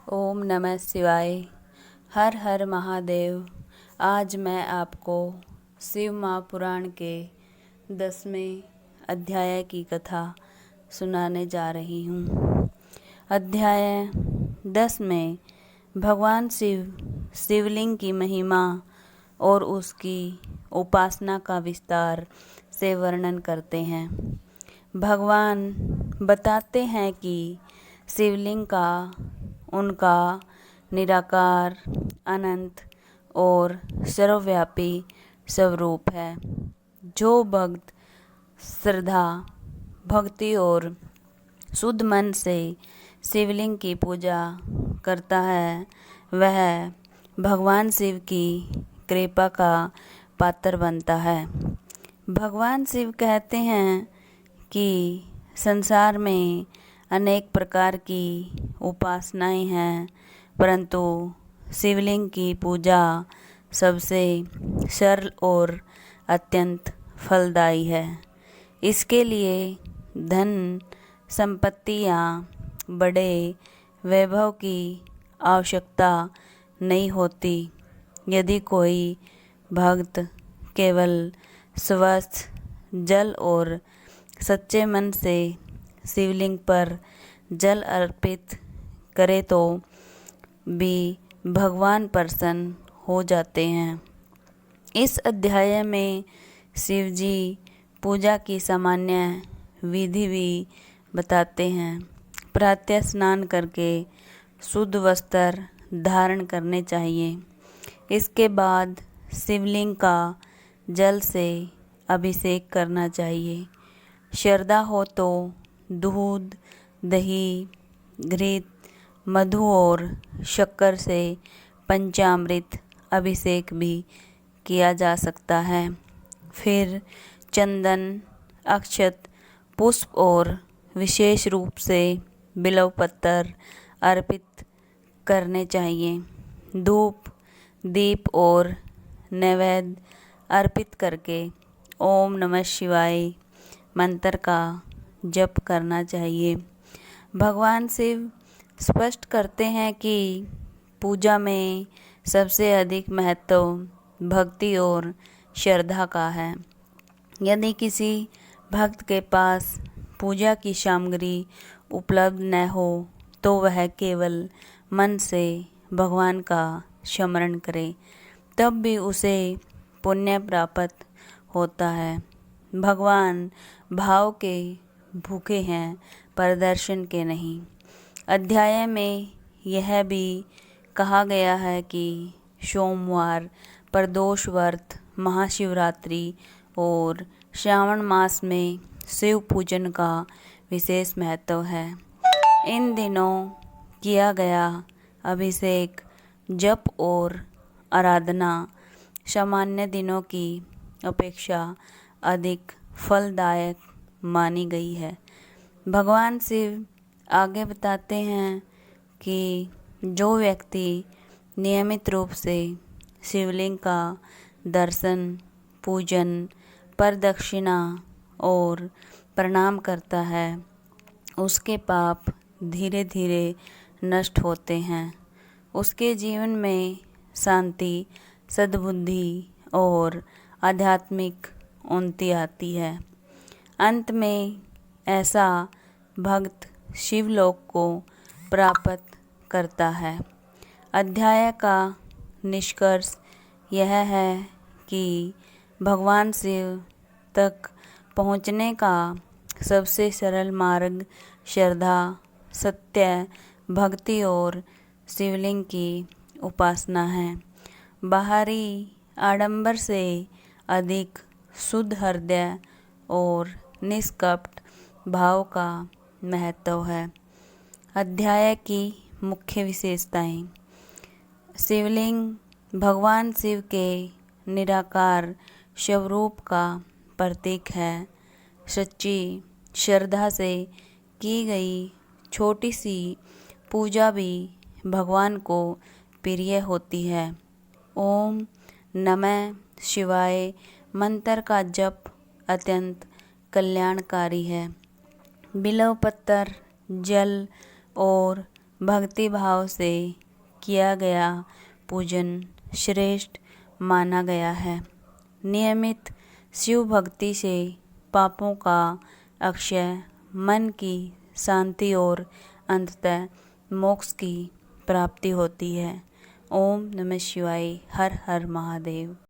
ओम नमः शिवाय। हर हर महादेव। आज मैं आपको शिव महापुराण के 10वें अध्याय की कथा सुनाने जा रही हूँ। अध्याय 10 में भगवान शिवलिंग की महिमा और उसकी उपासना का विस्तार से वर्णन करते हैं। भगवान बताते हैं कि शिवलिंग का उनका निराकार, अनंत और सर्वव्यापी स्वरूप है। जो भक्त श्रद्धा, भक्ति और शुद्ध मन से शिवलिंग की पूजा करता है, वह भगवान शिव की कृपा का पात्र बनता है। भगवान शिव कहते हैं कि संसार में अनेक प्रकार की उपासनाएं हैं, परंतु शिवलिंग की पूजा सबसे सरल और अत्यंत फलदायी है। इसके लिए धन संपत्ति या बड़े वैभव की आवश्यकता नहीं होती। यदि कोई भक्त केवल स्वस्थ जल और सच्चे मन से शिवलिंग पर जल अर्पित करे तो भी भगवान प्रसन्न हो जाते हैं। इस अध्याय में शिव जी पूजा की सामान्य विधि भी बताते हैं। प्रातः स्नान करके शुद्ध वस्त्र धारण करने चाहिए। इसके बाद शिवलिंग का जल से अभिषेक करना चाहिए। श्रद्धा हो तो दूध, दही, घृत, मधु और शक्कर से पंचामृत अभिषेक भी किया जा सकता है। फिर चंदन, अक्षत, पुष्प और विशेष रूप से बिल्व पत्र अर्पित करने चाहिए। धूप, दीप और नैवेद्य अर्पित करके ओम नमः शिवाय मंत्र का जप करना चाहिए। भगवान शिव स्पष्ट करते हैं कि पूजा में सबसे अधिक महत्व भक्ति और श्रद्धा का है। यदि किसी भक्त के पास पूजा की सामग्री उपलब्ध न हो तो वह केवल मन से भगवान का स्मरण करे, तब भी उसे पुण्य प्राप्त होता है। भगवान भाव के भूखे हैं, प्रदर्शन के नहीं। अध्याय में यह भी कहा गया है कि सोमवार, प्रदोष व्रत, महाशिवरात्रि और श्रावण मास में शिव पूजन का विशेष महत्व है। इन दिनों किया गया अभिषेक, जप और आराधना सामान्य दिनों की अपेक्षा अधिक फलदायक मानी गई है। भगवान शिव आगे बताते हैं कि जो व्यक्ति नियमित रूप से शिवलिंग का दर्शन, पूजन, प्रदक्षिणा और प्रणाम करता है, उसके पाप धीरे धीरे नष्ट होते हैं। उसके जीवन में शांति, सद्बुद्धि और आध्यात्मिक उन्नति आती है। अंत में ऐसा भक्त शिवलोक को प्राप्त करता है। अध्याय का निष्कर्ष यह है कि भगवान शिव तक पहुँचने का सबसे सरल मार्ग श्रद्धा, सत्य, भक्ति और शिवलिंग की उपासना है। बाहरी आडंबर से अधिक शुद्ध हृदय और निष्कपट भाव का महत्व है। अध्याय की मुख्य विशेषताएं। शिवलिंग भगवान शिव के निराकार स्वरूप का प्रतीक है। सच्ची श्रद्धा से की गई छोटी सी पूजा भी भगवान को प्रिय होती है। ओम नमः शिवाय मंत्र का जप अत्यंत कल्याणकारी है। बिल्व पत्र, जल और भक्ति भाव से किया गया पूजन श्रेष्ठ माना गया है। नियमित शिव भक्ति से पापों का अक्षय, मन की शांति और अंततः मोक्ष की प्राप्ति होती है। ओम नमः शिवाय। हर हर महादेव।